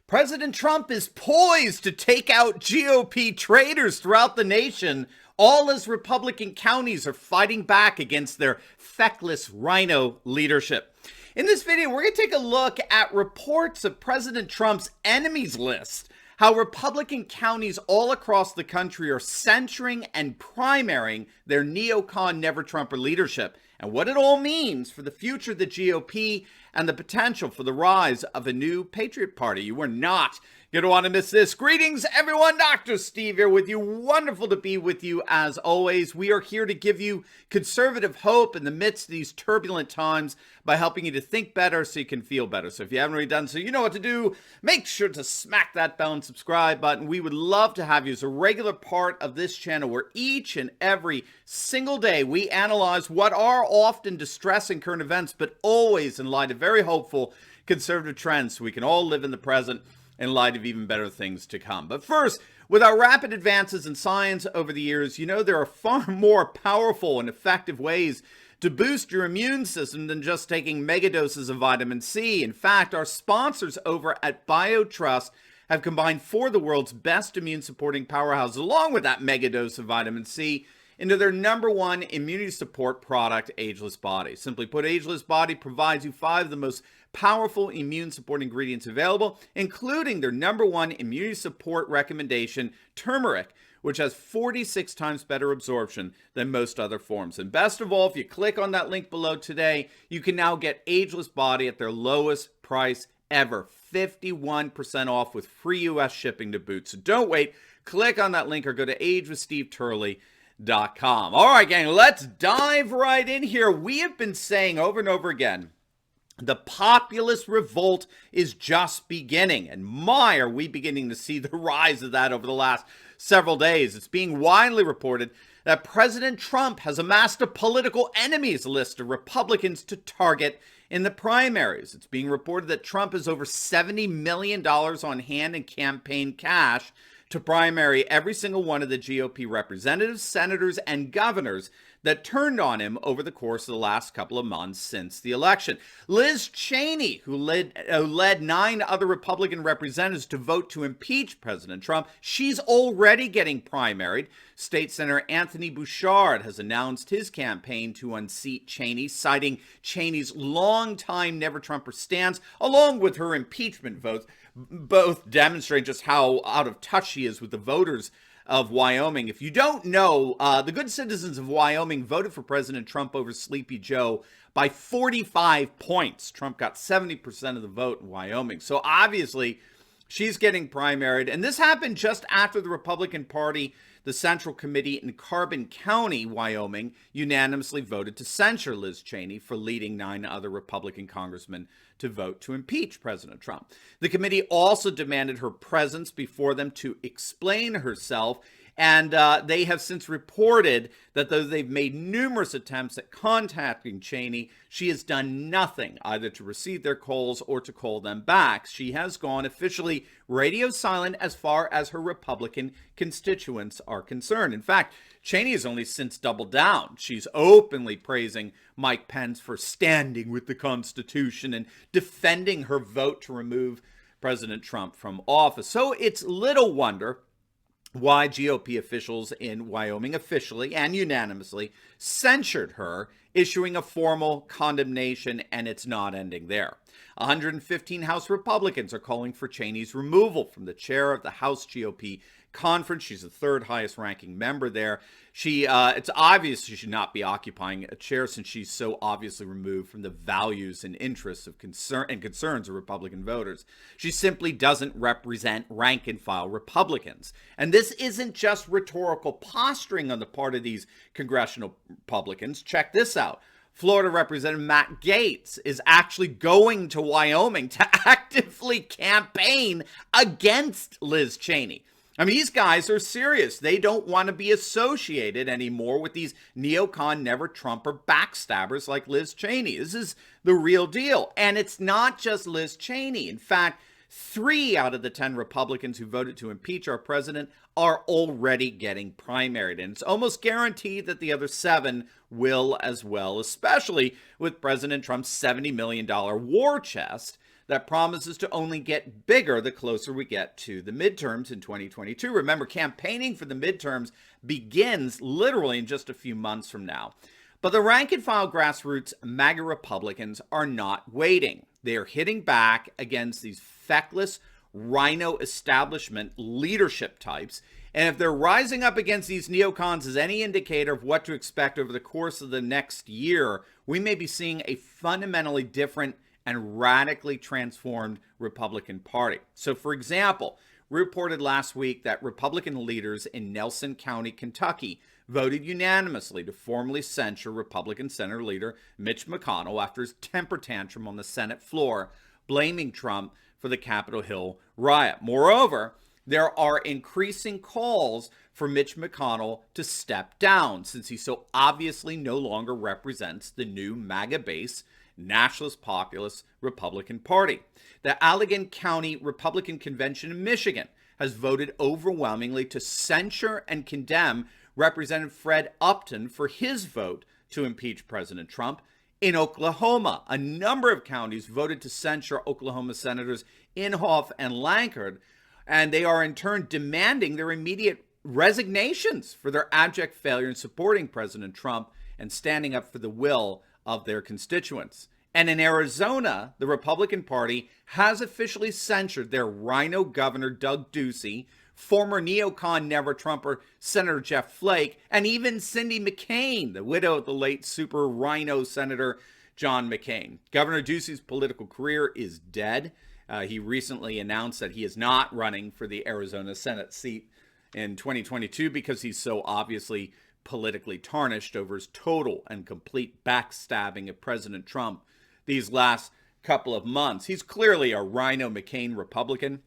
President Trump is poised to take out GOP traitors throughout the nation, all as Republican counties are fighting back against their feckless RINO leadership. In this video, we're going to take a look at reports of President Trump's enemies list, how Republican counties all across the country are censuring and primarying their neocon never-Trumper leadership, and what it all means for the future of the GOP and the potential for the rise of a new Patriot Party. You are not going to want to miss this. Greetings, everyone. Dr. Steve here with you. Wonderful to be with you as always. We are here to give you conservative hope in the midst of these turbulent times by helping you to think better so you can feel better. So if you haven't already done so, you know what to do. Make sure to smack that bell and subscribe button. We would love to have you as a regular part of this channel where each and every single day we analyze what are often distressing current events, but always in light of very hopeful conservative trends so we can all live in the present in light of even better things to come. But first, with our rapid advances in science over the years, you know there are far more powerful and effective ways to boost your immune system than just taking megadoses of vitamin C. In fact, our sponsors over at BioTrust have combined four of the world's best immune-supporting powerhouses, along with that megadose of vitamin C, into their #1 immunity support product, Ageless Body. Simply put, Ageless Body provides you 5 of the most powerful immune support ingredients available, including their #1 immunity support recommendation, turmeric, which has 46 times better absorption than most other forms. And best of all, if you click on that link below today, you can now get Ageless Body at their lowest price ever, 51% off with free US shipping to boot. So don't wait, click on that link or go to agewithsteveturley.com. All right, gang, let's dive right in here. We have been saying over and over again, the populist revolt is just beginning, and my, are we beginning to see the rise of that over the last several days. It's being widely reported that President Trump has amassed a political enemies list of Republicans to target in the primaries. It's being reported that Trump has over $70 million on hand in campaign cash to primary every single one of the GOP representatives, senators, and governors that turned on him over the course of the last couple of months since the election. Liz Cheney, who led 9 other Republican representatives to vote to impeach President Trump, she's already getting primaried. State Senator Anthony Bouchard has announced his campaign to unseat Cheney, citing Cheney's longtime never-Trumper stance, along with her impeachment votes, both demonstrate just how out of touch she is with the voters of Wyoming. If you don't know, the good citizens of Wyoming voted for President Trump over Sleepy Joe by 45 points. Trump got 70% of the vote in Wyoming. So obviously, she's getting primaried. And this happened just after the Republican Party, the Central Committee in Carbon County, Wyoming, unanimously voted to censure Liz Cheney for leading 9 other Republican congressmen to vote to impeach President Trump. The committee also demanded her presence before them to explain herself, and they have since reported that though they've made numerous attempts at contacting Cheney, she has done nothing either to receive their calls or to call them back. She has gone officially radio silent as far as her Republican constituents are concerned. In fact, Cheney has only since doubled down. She's openly praising Mike Pence for standing with the Constitution and defending her vote to remove President Trump from office. So it's little wonder why GOP officials in Wyoming officially and unanimously censured her, issuing a formal condemnation, and it's not ending there. 115 House Republicans are calling for Cheney's removal from the chair of the House GOP conference. She's the 3rd highest ranking member there. It's obvious she should not be occupying a chair since she's so obviously removed from the values and interests of concerns of Republican voters. She simply doesn't represent rank and file Republicans. And this isn't just rhetorical posturing on the part of these congressional Republicans. Check this out. Florida Representative Matt Gaetz is actually going to Wyoming to actively campaign against Liz Cheney. I mean, these guys are serious. They don't want to be associated anymore with these neocon never-Trumper backstabbers like Liz Cheney. This is the real deal. And it's not just Liz Cheney. In fact, 3 out of the 10 Republicans who voted to impeach our president are already getting primaried. And it's almost guaranteed that the other 7 will as well, especially with President Trump's $70 million war chest that promises to only get bigger the closer we get to the midterms in 2022. Remember, campaigning for the midterms begins literally in just a few months from now. But the rank-and-file grassroots MAGA Republicans are not waiting. They are hitting back against these feckless RINO establishment leadership types. And if they're rising up against these neocons as any indicator of what to expect over the course of the next year, we may be seeing a fundamentally different and radically transformed Republican Party. So, for example, we reported last week that Republican leaders in Nelson County, Kentucky, voted unanimously to formally censure Republican Senator Leader Mitch McConnell after his temper tantrum on the Senate floor, blaming Trump for the Capitol Hill riot. Moreover, there are increasing calls for Mitch McConnell to step down since he so obviously no longer represents the new MAGA base nationalist populist Republican Party. The Allegan County Republican Convention in Michigan has voted overwhelmingly to censure and condemn Representative Fred Upton for his vote to impeach President Trump. In Oklahoma, a number of counties voted to censure Oklahoma Senators Inhofe and Lankford, and they are in turn demanding their immediate resignations for their abject failure in supporting President Trump and standing up for the will of their constituents. And in Arizona, the Republican Party has officially censured their RINO governor, Doug Ducey, former neocon never-Trumper Senator Jeff Flake, and even Cindy McCain, the widow of the late super RINO Senator John McCain. Governor Ducey's political career is dead. He recently announced that he is not running for the Arizona Senate seat in 2022 because he's so obviously politically tarnished over his total and complete backstabbing of President Trump these last couple of months. He's clearly a RINO McCain Republican,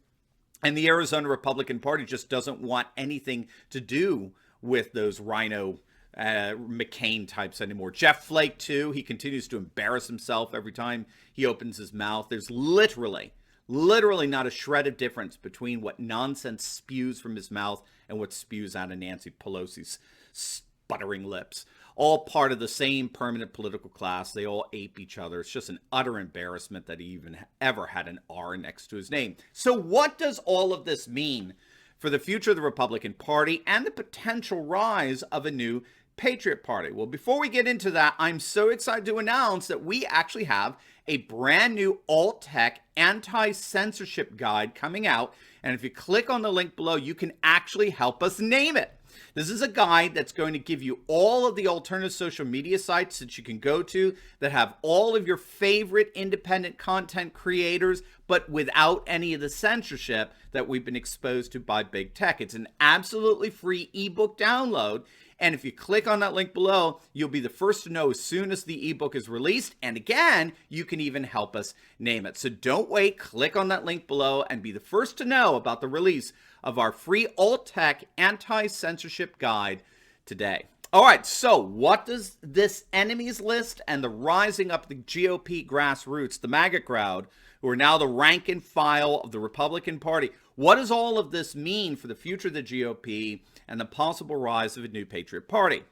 and the Arizona Republican Party just doesn't want anything to do with those RINO McCain types anymore. Jeff Flake, too, he continues to embarrass himself every time he opens his mouth. There's literally not a shred of difference between what nonsense spews from his mouth and what spews out of Nancy Pelosi's sputtering lips. All part of the same permanent political class. They all ape each other. It's just an utter embarrassment that he even ever had an R next to his name. So what does all of this mean for the future of the Republican Party and the potential rise of a new Patriot Party? Well, before we get into that, I'm so excited to announce that we actually have a brand new alt-tech anti-censorship guide coming out. And if you click on the link below, you can actually help us name it. This is a guide that's going to give you all of the alternative social media sites that you can go to that have all of your favorite independent content creators, but without any of the censorship that we've been exposed to by big tech. It's an absolutely free ebook download. And if you click on that link below, you'll be the first to know as soon as the ebook is released. And again, you can even help us name it. So don't wait. Click on that link below and be the first to know about the release of our free alt-tech anti-censorship guide today. All right, so what does this enemies list and the rising up the GOP grassroots, the MAGA crowd, who are now the rank and file of the Republican Party, what does all of this mean for the future of the GOP and the possible rise of a new Patriot Party?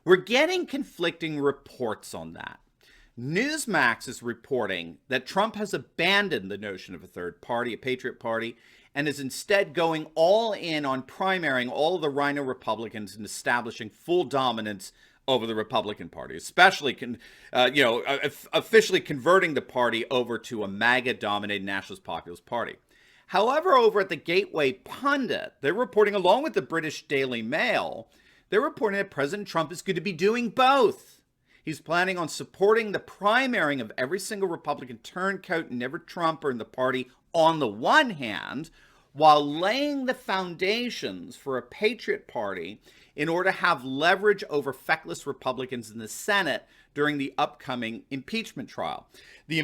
We're getting conflicting reports on that. Newsmax is reporting that Trump has abandoned the notion of a third party, a Patriot Party, and is instead going all in on primarying all of the RINO Republicans and establishing full dominance over the Republican Party, especially officially converting the party over to a MAGA-dominated nationalist populist party. However, over at the Gateway Pundit, they're reporting, along with the British Daily Mail, they're reporting that President Trump is going to be doing both. He's planning on supporting the primarying of every single Republican turncoat and never Trumper in the party on the one hand, while laying the foundations for a Patriot Party in order to have leverage over feckless Republicans in the Senate during the upcoming impeachment trial. The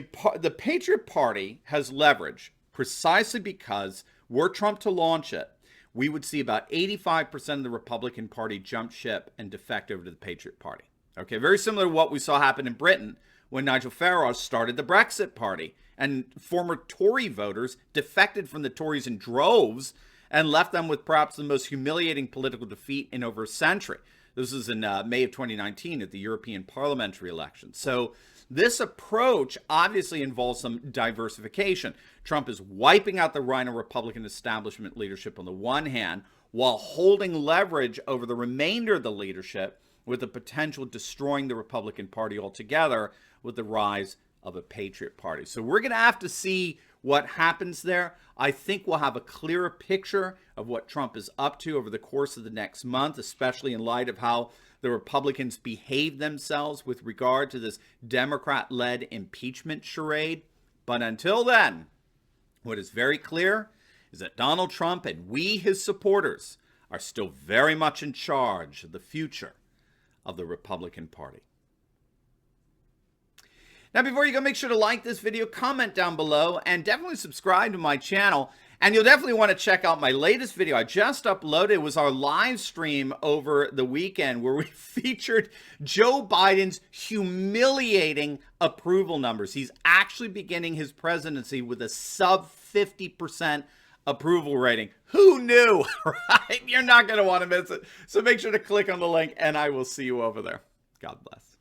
Patriot Party has leverage precisely because were Trump to launch it, we would see about 85% of the Republican Party jump ship and defect over to the Patriot Party. Okay, very similar to what we saw happen in Britain when Nigel Farage started the Brexit Party and former Tory voters defected from the Tories in droves and left them with perhaps the most humiliating political defeat in over a century. This is in May of 2019 at the European parliamentary election. So this approach obviously involves some diversification. Trump is wiping out the RINO Republican establishment leadership on the one hand, while holding leverage over the remainder of the leadership, with the potential of destroying the Republican Party altogether with the rise of a Patriot Party. So we're going to have to see what happens there. I think we'll have a clearer picture of what Trump is up to over the course of the next month, especially in light of how the Republicans behave themselves with regard to this Democrat-led impeachment charade. But until then, what is very clear is that Donald Trump and we, his supporters, are still very much in charge of the future of the Republican Party. Now, before you go, make sure to like this video, comment down below, and definitely subscribe to my channel. And you'll definitely want to check out my latest video I just uploaded. It was our live stream over the weekend where we featured Joe Biden's humiliating approval numbers. He's actually beginning his presidency with a sub 50% approval rating. Who knew, right? You're not going to want to miss it. So make sure to click on the link, and I will see you over there. God bless.